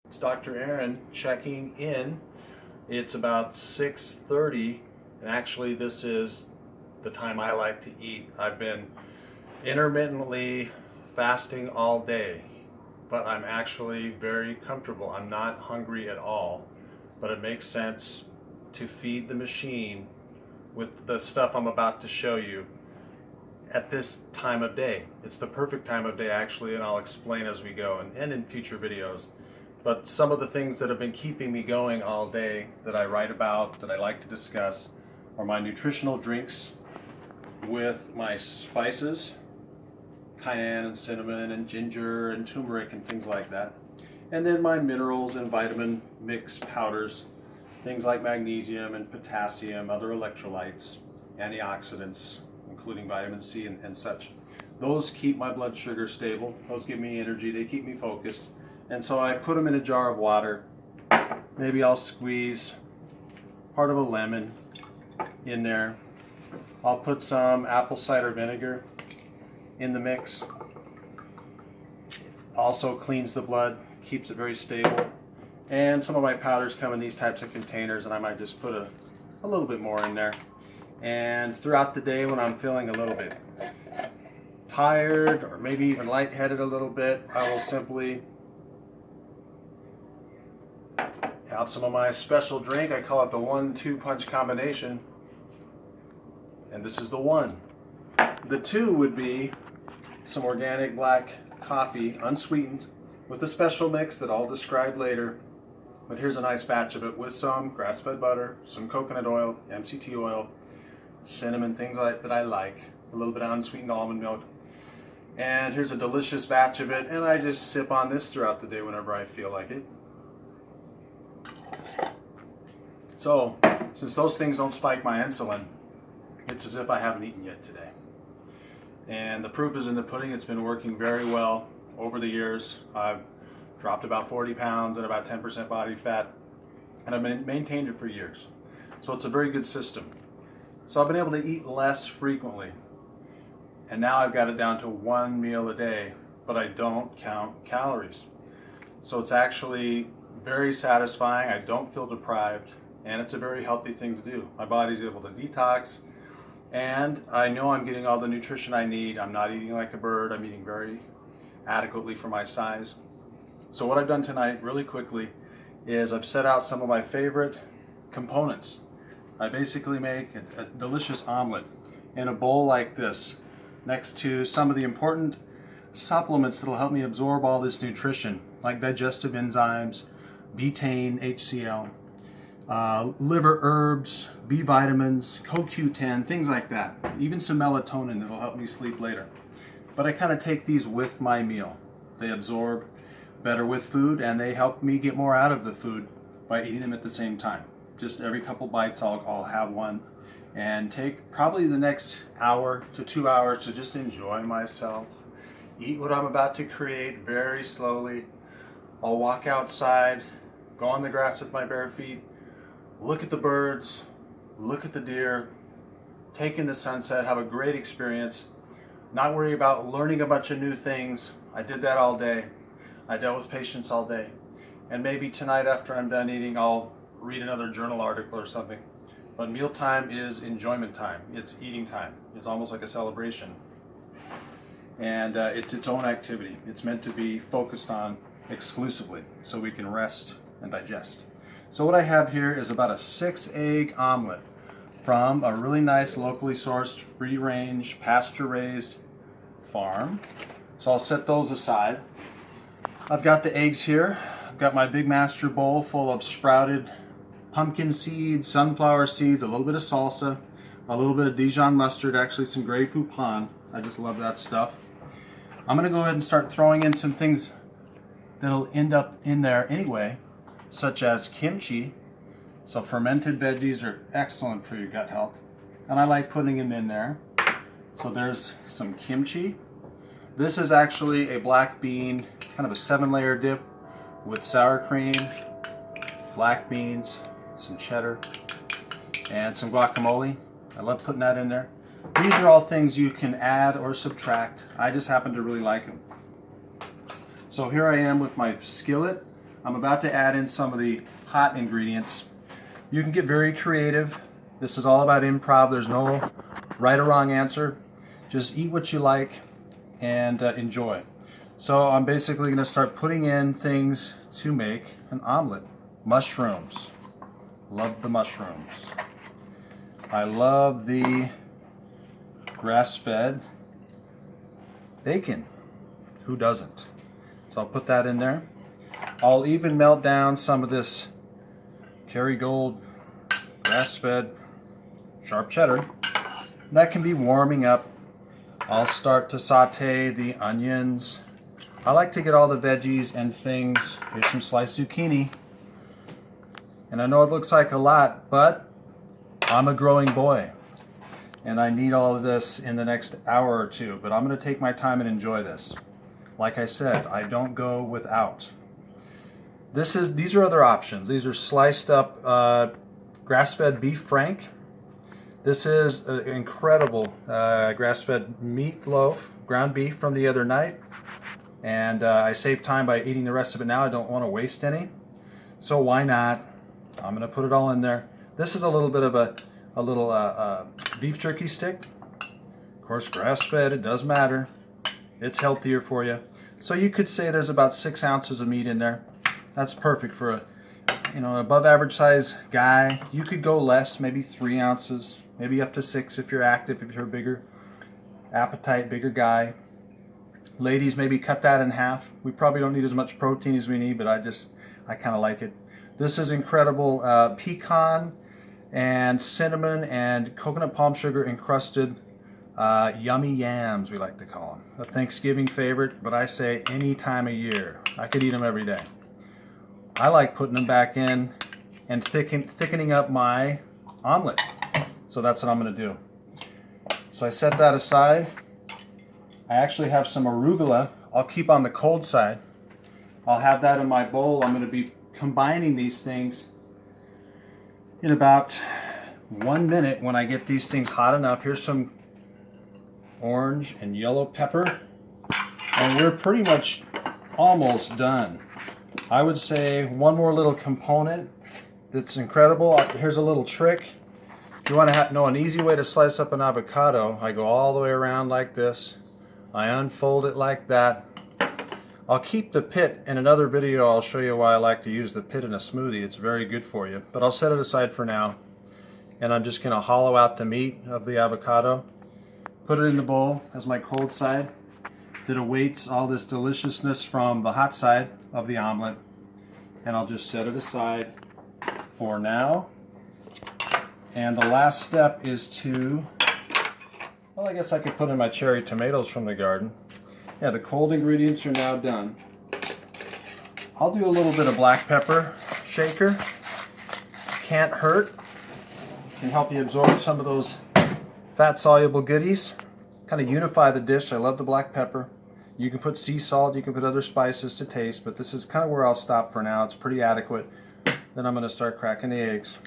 It's Dr. Aaron checking in. It's about 6:30, and actually this is the time I like to eat. I've been intermittently fasting all day, but I'm actually very comfortable. I'm not hungry at all, but it makes sense to feed the machine with the stuff I'm about to show you at this time of day. It's the perfect time of day actually, and I'll explain as we go and in future videos. But some of the things that have been keeping me going all day that I write about, that I like to discuss, are my nutritional drinks with my spices, cayenne and cinnamon and ginger and turmeric and things like that. And then my minerals and vitamin mix powders, things like magnesium and potassium, other electrolytes, antioxidants, including vitamin C and such. Those keep my blood sugar stable. Those give me energy. They keep me focused. And so I put them in a jar of water. Maybe I'll squeeze part of a lemon in there. I'll put some apple cider vinegar in the mix. Also cleans the blood, keeps it very stable. And some of my powders come in these types of containers, and I might just put a little bit more in there. And throughout the day when I'm feeling a little bit tired or maybe even lightheaded a little bit, I will simply have some of my special drink. I call it the 1-2 punch combination. And this is the 1. The 2 would be some organic black coffee, unsweetened, with a special mix that I'll describe later. But here's a nice batch of it with some grass-fed butter, some coconut oil, MCT oil, cinnamon, things that I like, a little bit of unsweetened almond milk. And here's a delicious batch of it, and I just sip on this throughout the day whenever I feel like it. So, since those things don't spike my insulin, it's as if I haven't eaten yet today. And the proof is in the pudding. It's been working very well over the years. I've dropped about 40 pounds and about 10% body fat, and I've maintained it for years. So it's a very good system. So I've been able to eat less frequently. And now I've got it down to 1 meal a day, but I don't count calories. So it's actually very satisfying. I don't feel deprived, and it's a very healthy thing to do. My body's able to detox, and I know I'm getting all the nutrition I need. I'm not eating like a bird. I'm eating very adequately for my size. So what I've done tonight really quickly is I've set out some of my favorite components. I basically make a delicious omelet in a bowl like this next to some of the important supplements that will help me absorb all this nutrition, like digestive enzymes, betaine, HCl, liver herbs, B vitamins, CoQ10, things like that. Even some melatonin that will help me sleep later. But I kind of take these with my meal. They absorb better with food, and they help me get more out of the food by eating them at the same time. Just every couple bites I'll have one, and take probably the next hour to 2 hours to just enjoy myself. Eat what I'm about to create very slowly. I'll walk outside, go on the grass with my bare feet, look at the birds, look at the deer, take in the sunset, have a great experience, not worry about learning a bunch of new things. I did that all day. I dealt with patients all day. And maybe tonight after I'm done eating, I'll read another journal article or something. But mealtime is enjoyment time. It's eating time. It's almost like a celebration. And it's its own activity. It's meant to be focused on exclusively so we can rest and digest. So what I have here is about a 6-egg omelet from a really nice locally sourced, free-range, pasture-raised farm. So I'll set those aside. I've got the eggs here. I've got my big master bowl full of sprouted pumpkin seeds, sunflower seeds, a little bit of salsa, a little bit of Dijon mustard, actually some Grey Poupon. I just love that stuff. I'm going to go ahead and start throwing in some things that'll end up in there anyway, such as kimchi. So fermented veggies are excellent for your gut health, and I like putting them in there. So there's some kimchi. This is actually a black bean, kind of a 7-layer dip with sour cream, black beans, some cheddar, and some guacamole. I love putting that in there. These are all things you can add or subtract. I just happen to really like them. So here I am with my skillet. I'm about to add in some of the hot ingredients. You can get very creative. This is all about improv. There's no right or wrong answer. Just eat what you like and enjoy. So I'm basically going to start putting in things to make an omelet. Mushrooms. Love the mushrooms. I love the grass-fed bacon. Who doesn't? So I'll put that in there. I'll even melt down some of this Kerrygold grass-fed sharp cheddar. That can be warming up. I'll start to saute the onions. I like to get all the veggies and things. Here's some sliced zucchini. And I know it looks like a lot, but I'm a growing boy. And I need all of this in the next hour or two. But I'm going to take my time and enjoy this. Like I said, I don't go without. These are other options. These are sliced up grass-fed beef frank. This is an incredible grass-fed meatloaf, ground beef from the other night. And I saved time by eating the rest of it now. I don't want to waste any. So why not? I'm going to put it all in there. This is a little bit of a little beef jerky stick. Of course, grass-fed, it does matter. It's healthier for you. So you could say there's about 6 ounces of meat in there. That's perfect for a above average size guy. You could go less, maybe 3 ounces, maybe up to 6 if you're active, if you're a bigger appetite, bigger guy. Ladies, maybe cut that in half. We probably don't need as much protein as we need, but I kind of like it. This is incredible pecan and cinnamon and coconut palm sugar encrusted yummy yams, we like to call them. A Thanksgiving favorite, but I say any time of year. I could eat them every day. I like putting them back in and thickening up my omelet. So that's what I'm going to do. So I set that aside. I actually have some arugula. I'll keep on the cold side. I'll have that in my bowl. I'm going to be combining these things in about 1 minute when I get these things hot enough. Here's some orange and yellow pepper. And we're pretty much almost done. I would say one more little component that's incredible. Here's a little trick. If you want to know an easy way to slice up an avocado, I go all the way around like this. I unfold it like that. I'll keep the pit in another video. I'll show you why I like to use the pit in a smoothie. It's very good for you. But I'll set it aside for now. And I'm just going to hollow out the meat of the avocado. Put it in the bowl as my cold side that awaits all this deliciousness from the hot side of the omelet. And I'll just set it aside for now. And the last step is to, well, I guess I could put in my cherry tomatoes from the garden. Yeah, the cold ingredients are now done. I'll do a little bit of black pepper shaker. Can't hurt. Can help you absorb some of those fat-soluble goodies. Kind of unify the dish. I love the black pepper. You can put sea salt, you can put other spices to taste, but this is kind of where I'll stop for now. It's pretty adequate. Then I'm going to start cracking the eggs.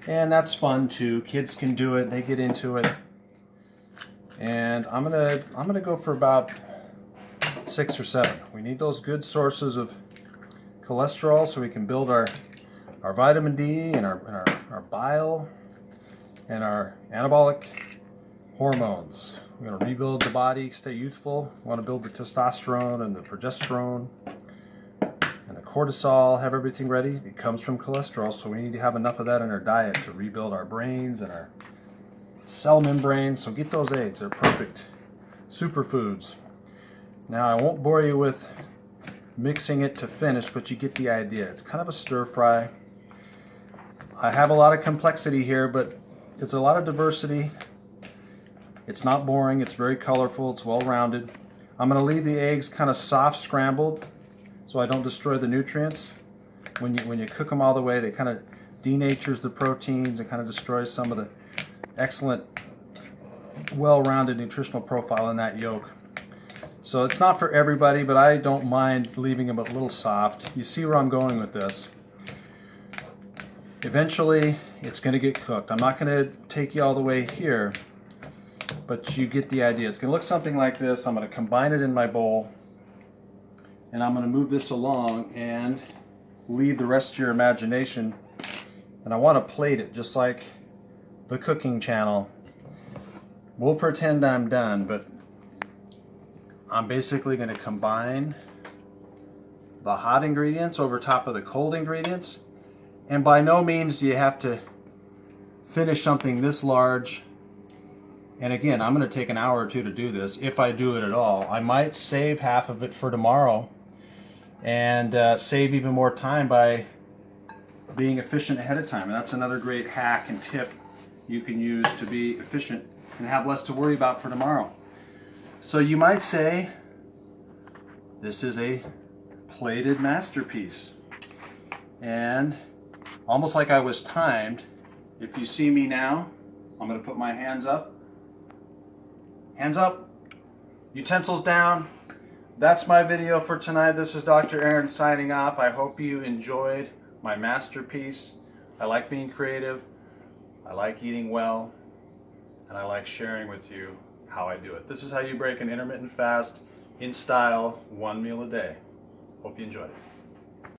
And that's fun too. Kids can do it. They get into it. And I'm gonna go for about 6 or 7. We need those good sources of cholesterol so we can build our vitamin D and our bile and our anabolic hormones. We're going to rebuild the body, stay youthful. We want to build the testosterone and the progesterone and the cortisol, have everything ready. It comes from cholesterol, so we need to have enough of that in our diet to rebuild our brains and our cell membranes. So get those eggs, they're perfect superfoods. Now I won't bore you with mixing it to finish, but you get the idea. It's kind of a stir fry. I have a lot of complexity here, but it's a lot of diversity. It's not boring, it's very colorful, it's well rounded. I'm going to leave the eggs kind of soft scrambled so I don't destroy the nutrients. When you cook them all the way, they kind of denatures the proteins and kind of destroys some of the excellent well-rounded nutritional profile in that yolk. So it's not for everybody, but I don't mind leaving them a little soft. You see where I'm going with this. Eventually, it's going to get cooked. I'm not going to take you all the way here, but you get the idea. It's going to look something like this. I'm going to combine it in my bowl, and I'm going to move this along and leave the rest to your imagination. And I want to plate it just like the cooking channel. We'll pretend I'm done, but I'm basically going to combine the hot ingredients over top of the cold ingredients. And by no means do you have to finish something this large. And again, I'm going to take an hour or two to do this, if I do it at all. I might save half of it for tomorrow and save even more time by being efficient ahead of time. And that's another great hack and tip you can use to be efficient and have less to worry about for tomorrow. So you might say, this is a plated masterpiece. And almost like I was timed, if you see me now, I'm going to put my hands up. Hands up, utensils down. That's my video for tonight. This is Dr. Aaron signing off. I hope you enjoyed my masterpiece. I like being creative, I like eating well, and I like sharing with you how I do it. This is how you break an intermittent fast in style, one meal a day. Hope you enjoyed it.